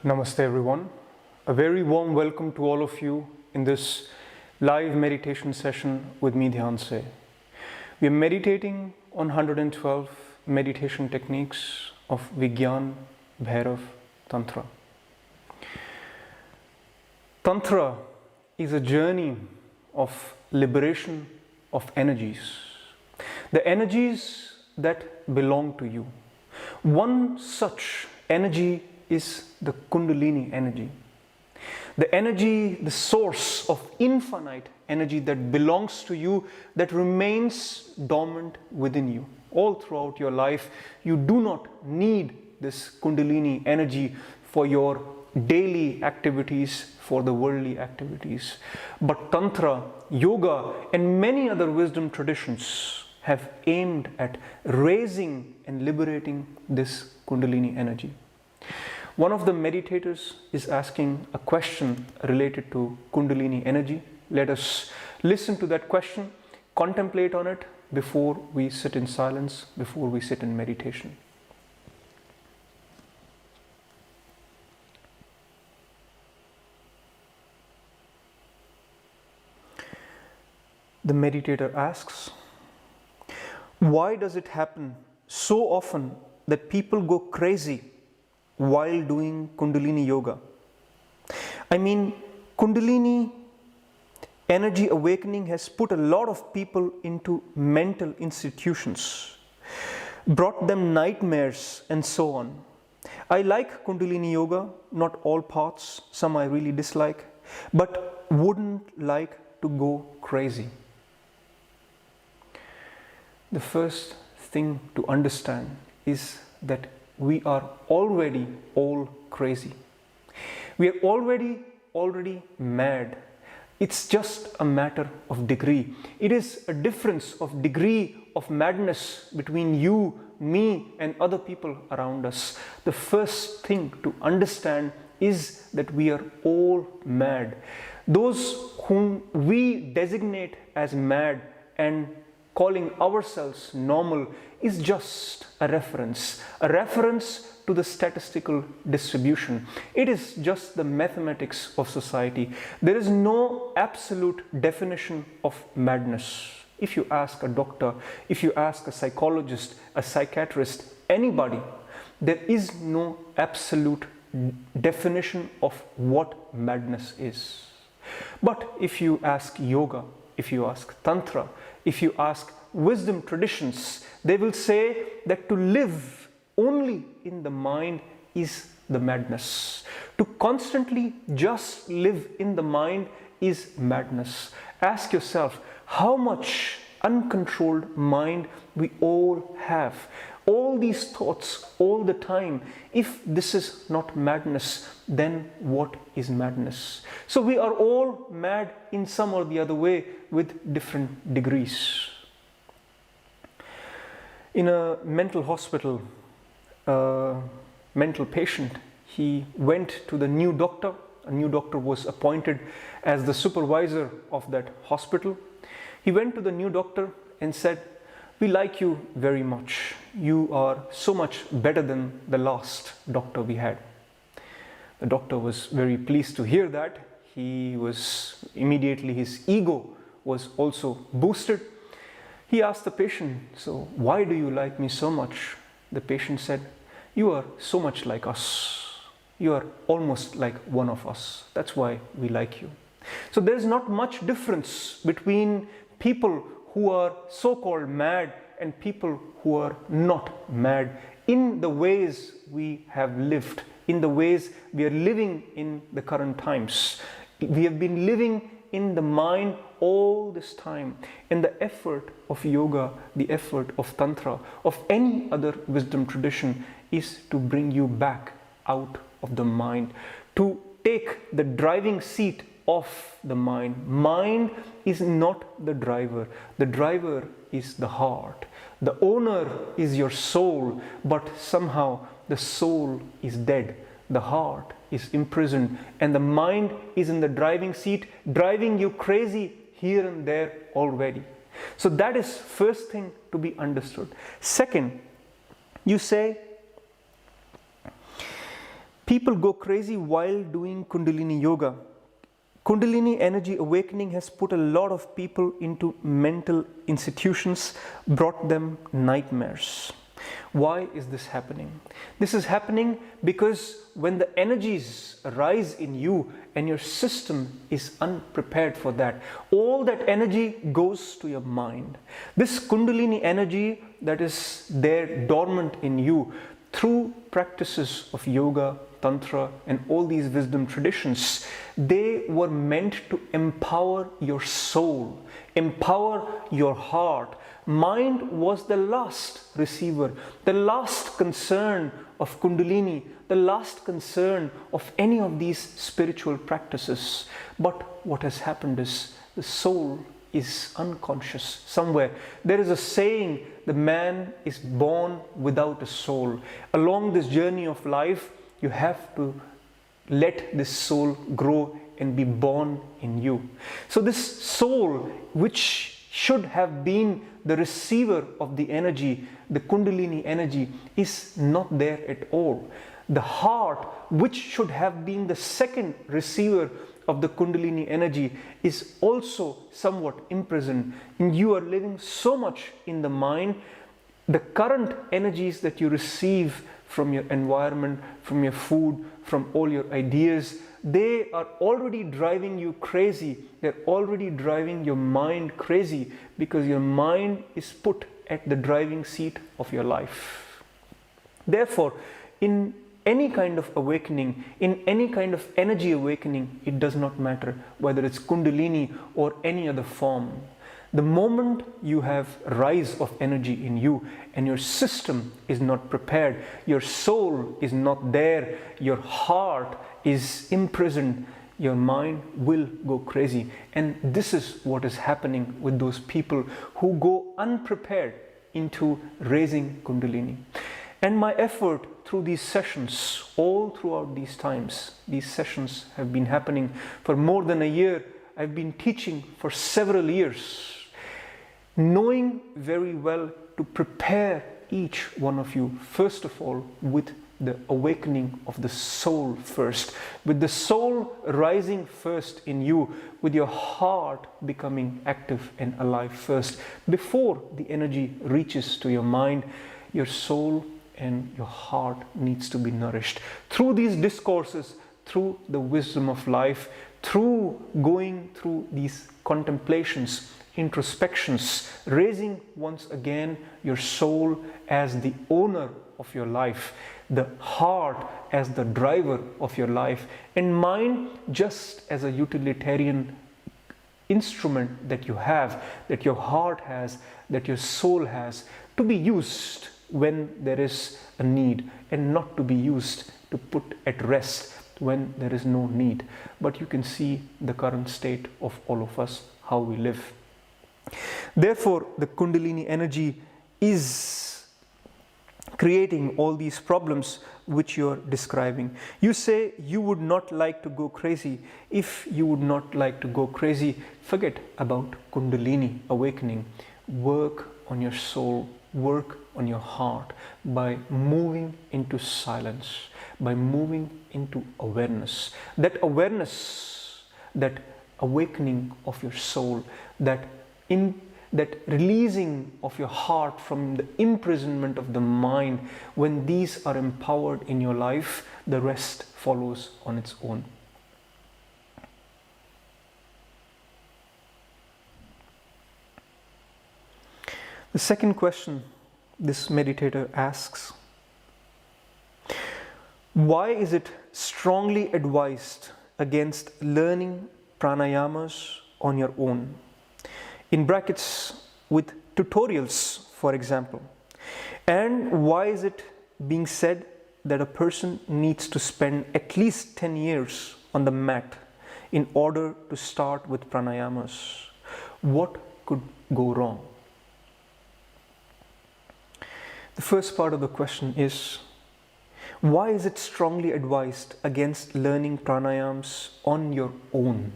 Namaste everyone. A very warm welcome to all of you in this live meditation session with me, Dhyan. We are meditating on 112 meditation techniques of Vigyan, Bhairav, Tantra. Tantra is a journey of liberation of energies. The energies that belong to you. One such energy is the Kundalini energy. The energy, the source of infinite energy that belongs to you, that remains dormant within you. All throughout your life, you do not need this Kundalini energy for your daily activities, for the worldly activities. But Tantra, Yoga, and many other wisdom traditions have aimed at raising and liberating this Kundalini energy. One of the meditators is asking a question related to Kundalini energy. Let us listen to that question, contemplate on it before we sit in silence, before we sit in meditation. The meditator asks, why does it happen so often that people go crazy while doing Kundalini yoga? I mean, Kundalini energy awakening has put a lot of people into mental institutions, brought them nightmares and so on. I like Kundalini yoga, not all parts, some I really dislike, but wouldn't like to go crazy. The first thing to understand is that we are already all crazy. We are already mad. It's just a matter of degree. It is a difference of degree of madness between you, me, and other people around us. The first thing to understand is that we are all mad. Those whom we designate as mad and calling ourselves normal is just a reference to the statistical distribution. It is just the mathematics of society. There is no absolute definition of madness. If you ask a doctor, if you ask a psychologist, a psychiatrist, anybody, there is no absolute definition of what madness is. But if you ask yoga, if you ask Tantra, if you ask wisdom traditions, they will say that to live only in the mind is the madness. To constantly just live in the mind is madness. Ask yourself how much uncontrolled mind we all have. All these thoughts all the time. If this is not madness, then what is madness? So we are all mad in some or the other way with different degrees. In a mental hospital, a mental patient, he went to the new doctor. A new doctor was appointed as the supervisor of that hospital. He went to the new doctor and said, "We like you very much. You are so much better than the last doctor we had." The doctor was very pleased to hear that. His ego was also boosted. He asked the patient, "So why do you like me so much?" The patient said, "You are so much like us. You are almost like one of us. That's why we like you." So there's not much difference between people who are so-called mad and people who are not mad in the ways we have lived, in the ways we are living in the current times. We have been living in the mind all this time. And the effort of yoga, the effort of Tantra, of any other wisdom tradition is to bring you back out of the mind, to take the driving seat of the mind. Mind is not the driver. The driver is the heart. The owner is your soul, but somehow the soul is dead. The heart is imprisoned and the mind is in the driving seat, driving you crazy here and there already. So that is first thing to be understood. Second, you say, People go crazy while doing Kundalini yoga. Kundalini energy awakening has put a lot of people into mental institutions, brought them nightmares. Why is this happening? This is happening because when the energies rise in you and your system is unprepared for that, all that energy goes to your mind. This Kundalini energy that is there dormant in you through practices of yoga, Tantra, and all these wisdom traditions, they were meant to empower your soul, empower your heart. Mind was the last receiver, the last concern of Kundalini, the last concern of any of these spiritual practices. But what has happened is the soul is unconscious somewhere. There is a saying, the man is born without a soul. Along this journey of life, you have to let this soul grow and be born in you. So this soul, which should have been the receiver of the energy, the Kundalini energy, is not there at all. The heart, which should have been the second receiver of the Kundalini energy, is also somewhat imprisoned. And you are living so much in the mind. The current energies that you receive from your environment, from your food, from all your ideas, they are already driving you crazy. They're already driving your mind crazy because your mind is put at the driving seat of your life. Therefore, in any kind of awakening, in any kind of energy awakening, it does not matter whether it's Kundalini or any other form. The moment you have rise of energy in you and your system is not prepared, your soul is not there, your heart is imprisoned, your mind will go crazy. And this is what is happening with those people who go unprepared into raising Kundalini. And my effort through these sessions, all throughout these times, these sessions have been happening for more than a year. I've been teaching for several years, knowing very well to prepare each one of you, first of all, with the awakening of the soul first, with the soul rising first in you, with your heart becoming active and alive first. Before the energy reaches to your mind, your soul and your heart needs to be nourished. Through these discourses, through the wisdom of life, through going through these contemplations, introspections, raising once again your soul as the owner of your life, the heart as the driver of your life, and mind just as a utilitarian instrument that you have, that your heart has, that your soul has, to be used when there is a need and not to be used to put at rest when there is no need. But you can see the current state of all of us, how we live. Therefore, the Kundalini energy is creating all these problems which you are describing. You say you would not like to go crazy. If you would not like to go crazy, forget about Kundalini awakening. Work on your soul, work on your heart by moving into silence, by moving into awareness. That awareness, that awakening of your soul, that releasing of your heart from the imprisonment of the mind, when these are empowered in your life, the rest follows on its own. The second question this meditator asks: why is it strongly advised against learning pranayamas on your own? In brackets, with tutorials, for example. And why is it being said that a person needs to spend at least 10 years on the mat in order to start with pranayamas? What could go wrong? The first part of the question is, why is it strongly advised against learning pranayams on your own?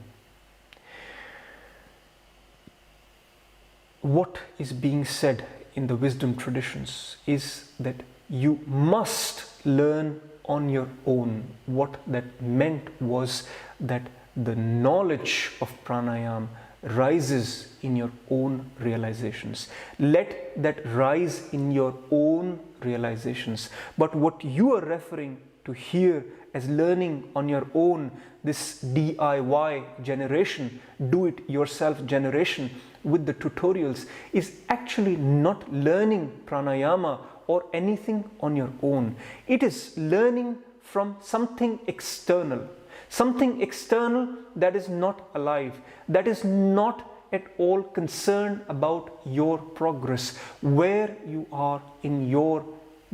What is being said in the wisdom traditions is that you must learn on your own. What that meant was that the knowledge of pranayama rises in your own realizations. Let that rise in your own realizations. But what you are referring to here as learning on your own, this DIY generation, do it yourself generation with the tutorials, is actually not learning pranayama or anything on your own. It is learning from something external that is not alive, that is not at all concerned about your progress, where you are in your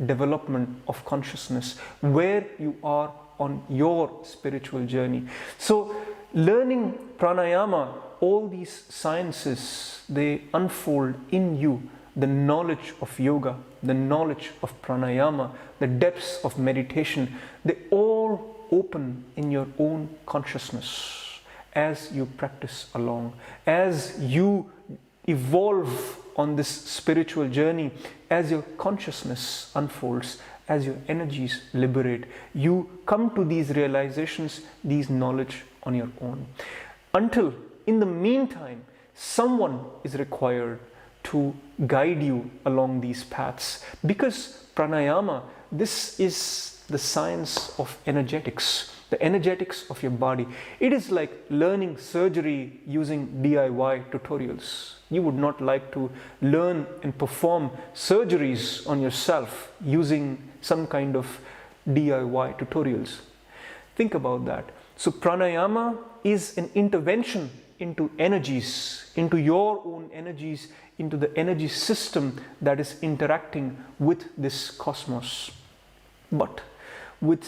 development of consciousness, where you are on your spiritual journey. So learning pranayama, all these sciences, they unfold in you. The knowledge of yoga, the knowledge of pranayama, the depths of meditation, they all open in your own consciousness as you practice along, as you evolve on this spiritual journey, as your consciousness unfolds, as your energies liberate, you come to these realizations, these knowledge on your own. Until, in the meantime, someone is required to guide you along these paths, because pranayama, this is the science of energetics, the energetics of your body. It is like learning surgery using DIY tutorials. You would not like to learn and perform surgeries on yourself using some kind of DIY tutorials. Think about that. So pranayama is an intervention into energies, into your own energies, into the energy system that is interacting with this cosmos. But with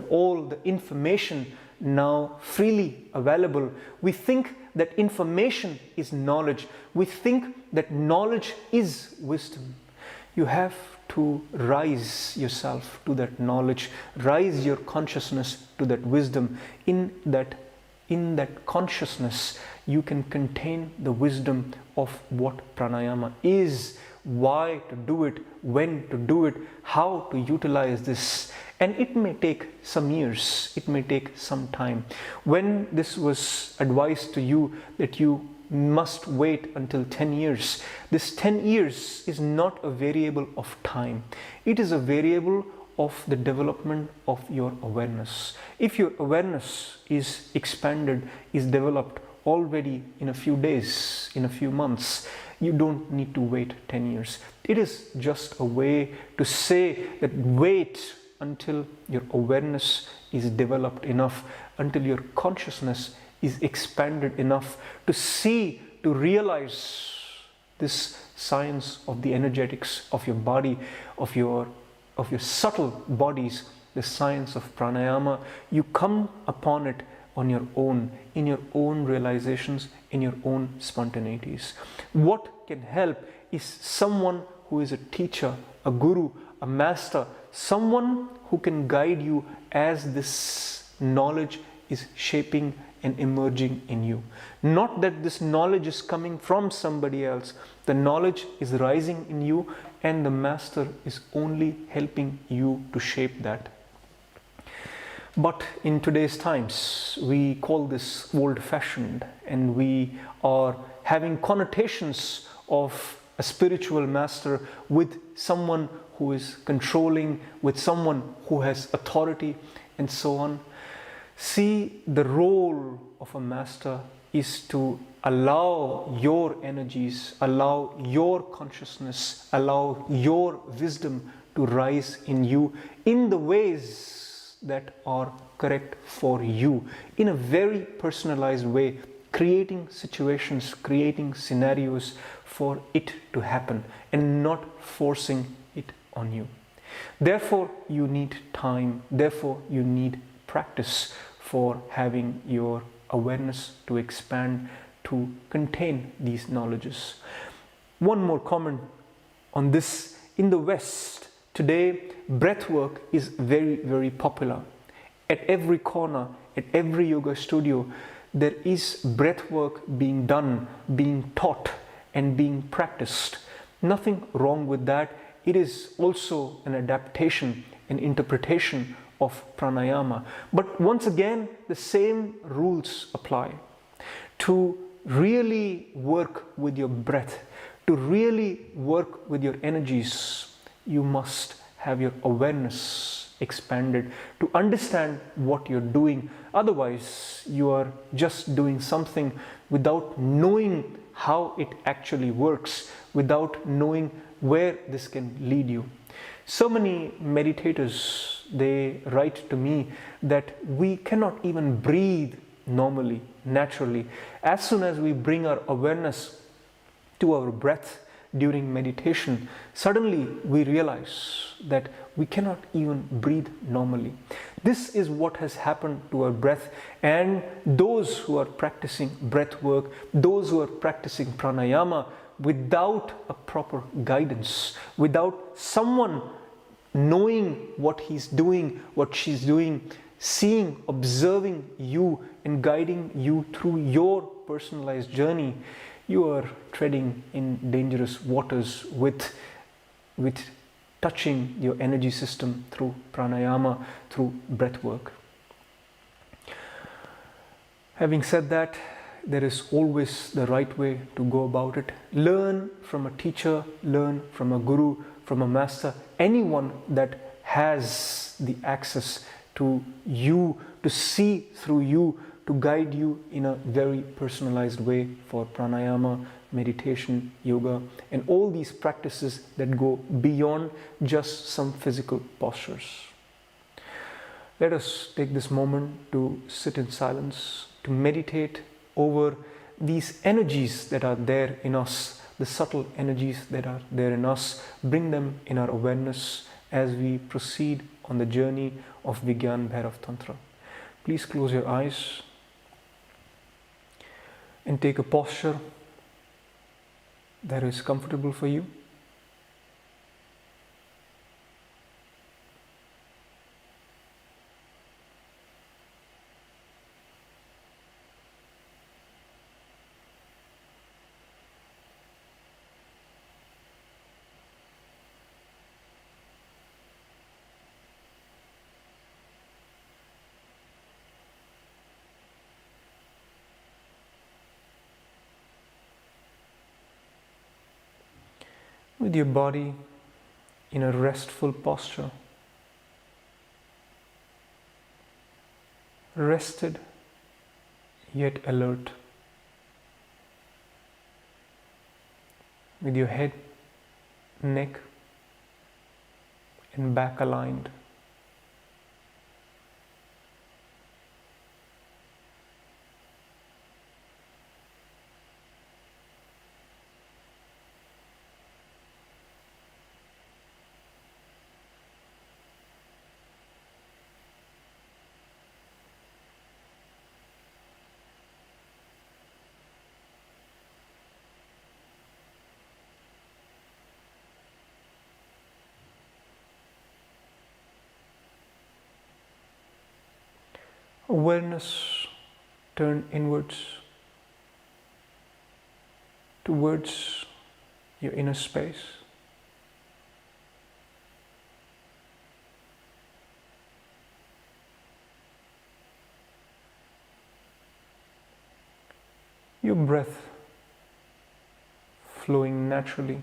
all the information now freely available, we think that information is knowledge. We think that knowledge is wisdom. You have to rise yourself to that knowledge, rise your consciousness to that wisdom. In that consciousness, you can contain the wisdom of what pranayama is, why to do it, when to do it, how to utilize this. And it may take some years, it may take some time. When this was advised to you that you must wait until 10 years, this 10 years is not a variable of time. It is a variable of the development of your awareness. If your awareness is expanded, is developed already in a few days, in a few months, you don't need to wait 10 years. It is just a way to say that wait until your awareness is developed enough, until your consciousness is expanded enough to see, to realize this science of the energetics of your body, of your subtle bodies, the science of pranayama. You come upon it on your own, in your own realizations, in your own spontaneities. What can help is someone who is a teacher, a guru, a master, someone who can guide you as this knowledge is shaping and emerging in you. Not that this knowledge is coming from somebody else. The knowledge is rising in you, and the master is only helping you to shape that. But in today's times, we call this old-fashioned, and we are having connotations of a spiritual master with someone who is controlling, with someone who has authority, and so on. See, the role of a master is to allow your energies, allow your consciousness, allow your wisdom to rise in you in the ways that are correct for you, in a very personalized way, creating situations, creating scenarios for it to happen and not forcing it on you. Therefore, you need time, therefore you need practice for having your awareness to expand, to contain these knowledges. One more comment on this. In the West, today, breathwork is very, very popular. At every corner, at every yoga studio, there is breathwork being done, being taught, and being practiced. Nothing wrong with that. It is also an adaptation, an interpretation of pranayama. But once again, the same rules apply. To really work with your breath, to really work with your energies, you must have your awareness expanded to understand what you're doing. Otherwise, you are just doing something without knowing how it actually works, without knowing where this can lead you. So many meditators, they write to me that we cannot even breathe normally, naturally. As soon as we bring our awareness to our breath during meditation, suddenly we realize that we cannot even breathe normally. This is what has happened to our breath, and those who are practicing breath work, those who are practicing pranayama without a proper guidance, without someone knowing what he's doing, what she's doing, seeing, observing you and guiding you through your personalized journey, you are treading in dangerous waters with touching your energy system through pranayama, through breath work. Having said that, there is always the right way to go about it. Learn from a teacher, learn from a guru, from a master, anyone that has the access to you, to see through you, to guide you in a very personalized way for pranayama, meditation, yoga, and all these practices that go beyond just some physical postures. Let us take this moment to sit in silence, to meditate over these energies that are there in us, the subtle energies that are there in us, bring them in our awareness as we proceed on the journey of Vigyan Bhairav Tantra. Please close your eyes and take a posture that is comfortable for you. With your body in a restful posture, rested yet alert, with your head, neck, and back aligned. Awareness turn inwards towards your inner space. Your breath flowing naturally.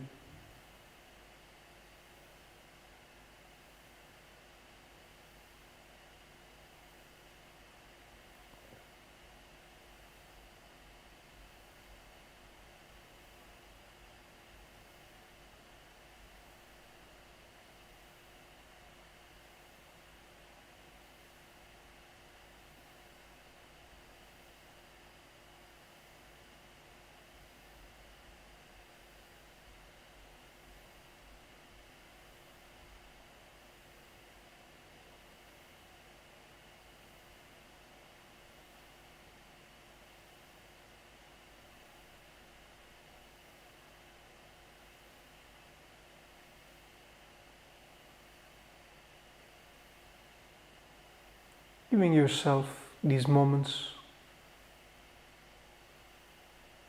Giving yourself these moments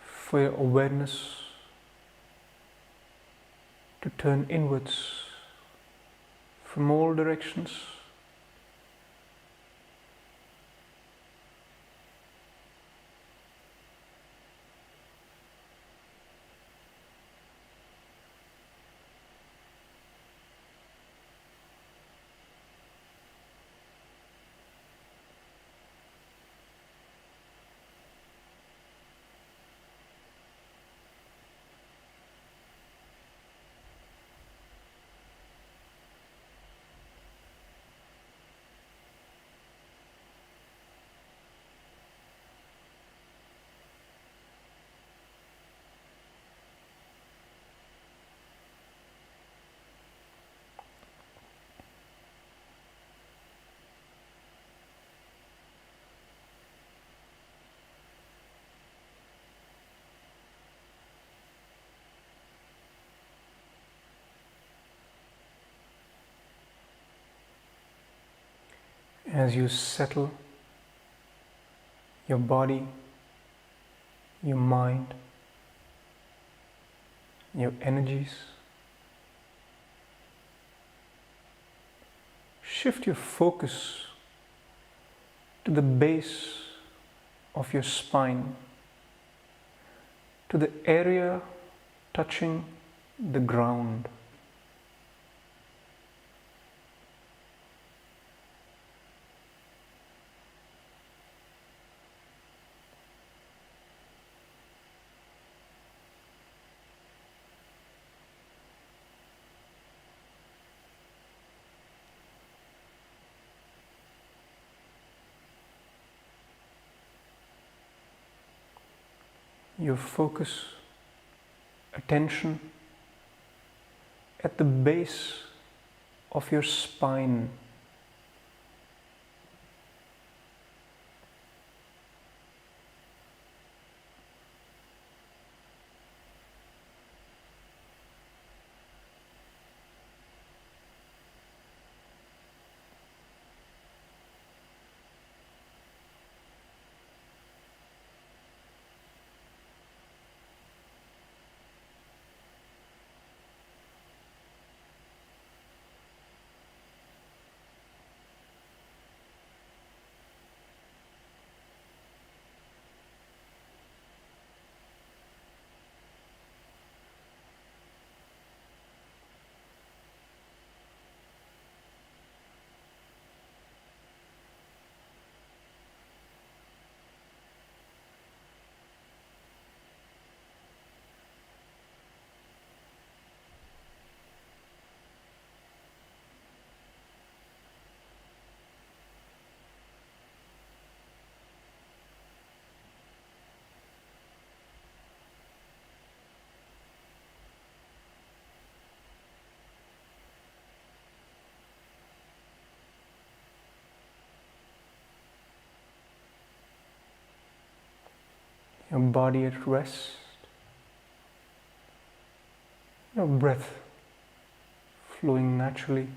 for your awareness to turn inwards, for from all directions. As you settle your body, your mind, your energies, shift your focus to the base of your spine, to the area touching the ground. Your focus, attention at the base of your spine. Your body at rest, your breath flowing naturally,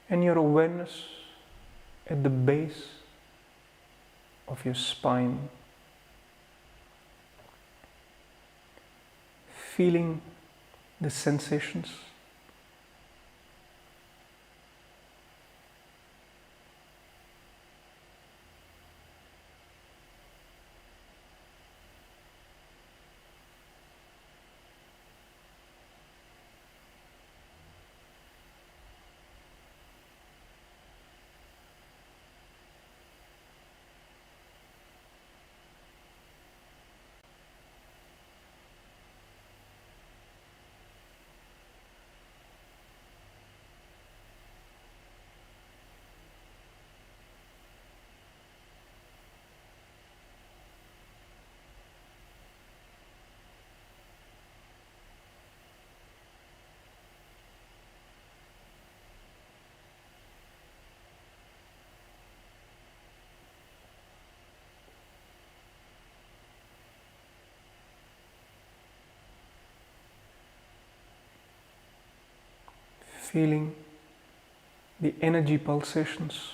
and your awareness at the base of your spine, feeling the sensations. Feeling the energy pulsations.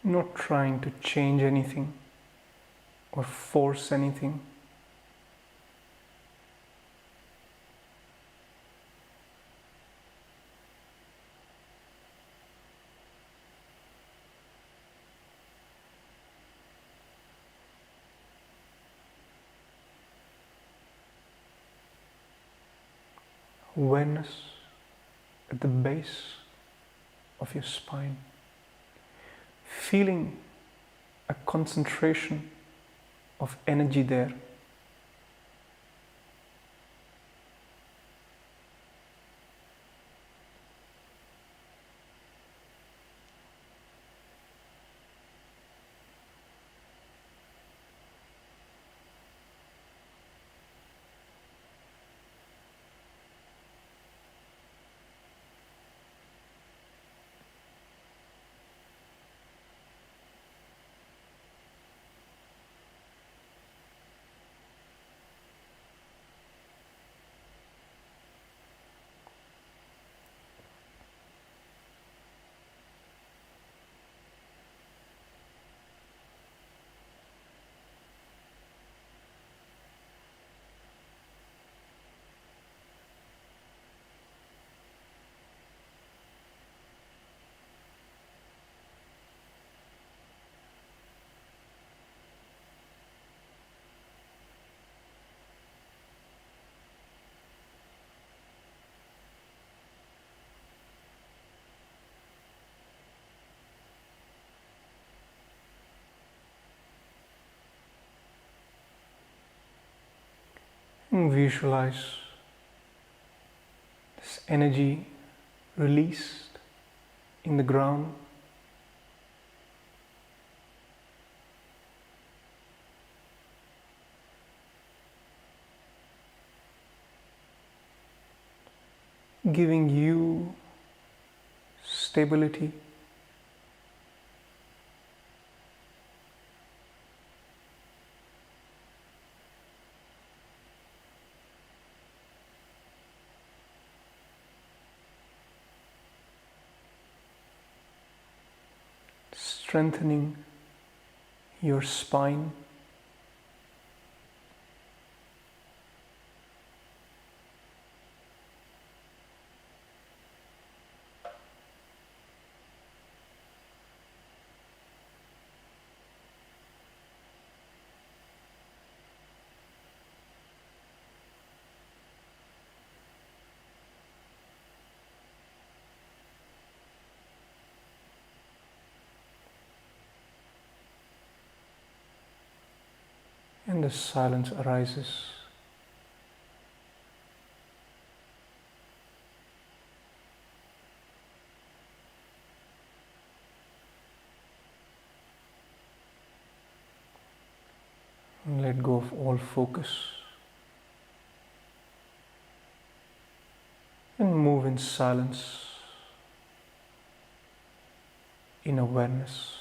not trying to change anything or force anything. Awareness at the base of your spine, feeling a concentration of energy there. And visualize this energy released in the ground. Giving you stability, strengthening your spine, and the silence arises. And let go of all focus and move in silence, in awareness.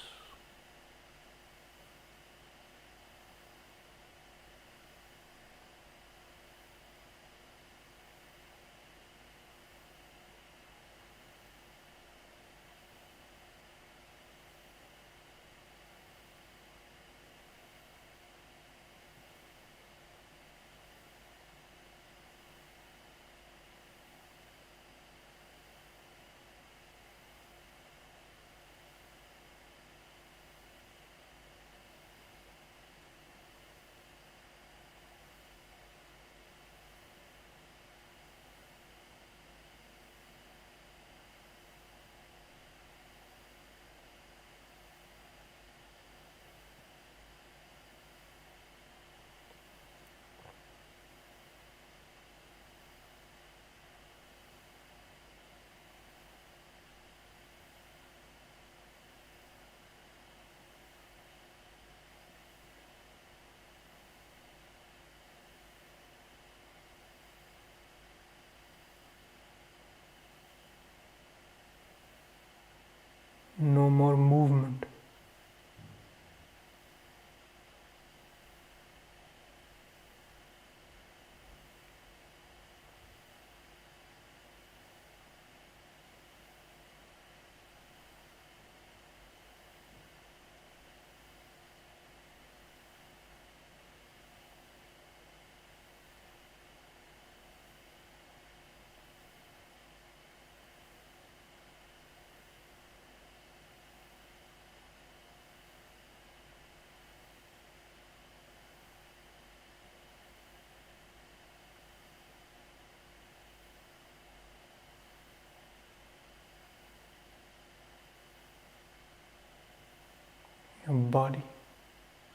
your body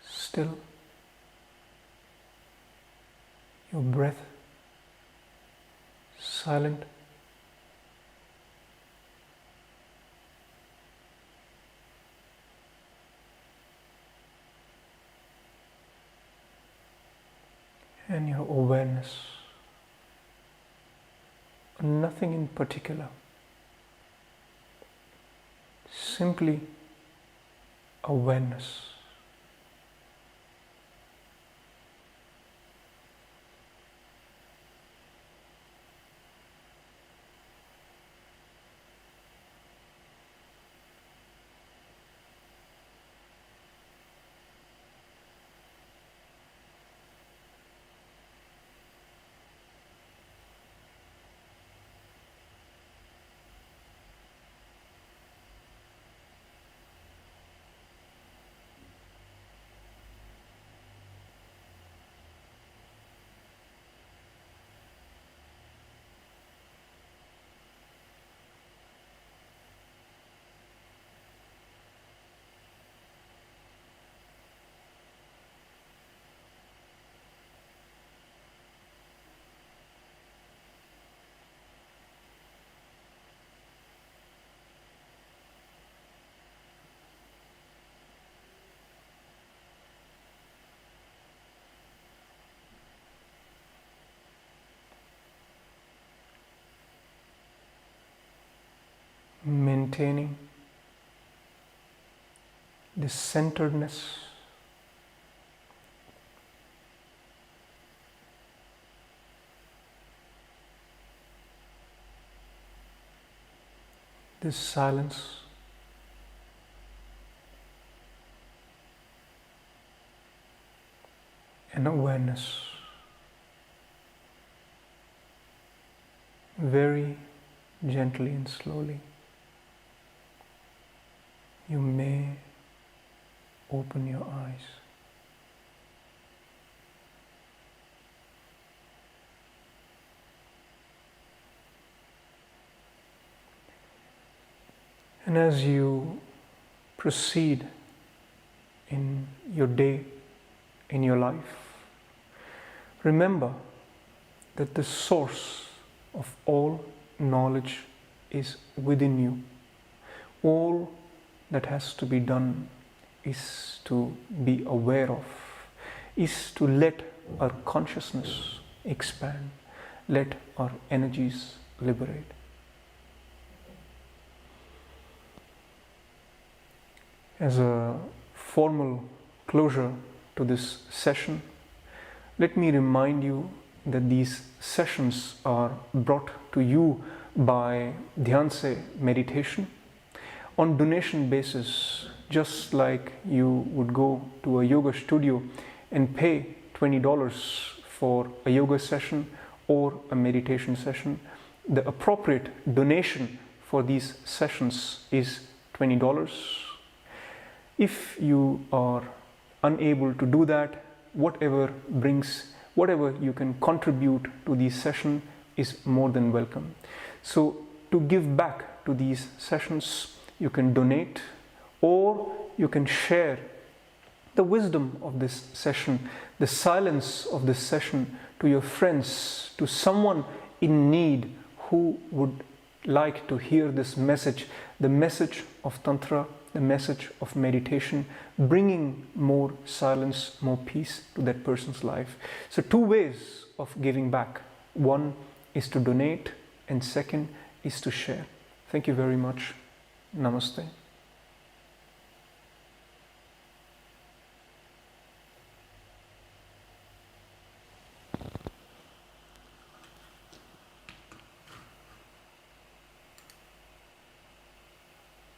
still, your breath silent. And your awareness, nothing in particular, simply awareness. Maintaining this centeredness, this silence, and awareness. Very gently and slowly, you may open your eyes. And as you proceed in your day, in your life, remember that the source of all knowledge is within you. All that has to be done is to be aware of, is to let our consciousness expand, let our energies liberate. As a formal closure to this session, let me remind you that these sessions are brought to you by Dhyan Meditation on donation basis, just like you would go to a yoga studio and pay $20 for a yoga session or a meditation session. The appropriate donation for these sessions is $20. If you are unable to do that, whatever you can contribute to these sessions is more than welcome. So to give back to these sessions, you can donate, or you can share the wisdom of this session, the silence of this session to your friends, to someone in need who would like to hear this message, the message of Tantra, the message of meditation, bringing more silence, more peace to that person's life. So 2 ways of giving back. One is to donate, and second is to share. Thank you very much. Namaste.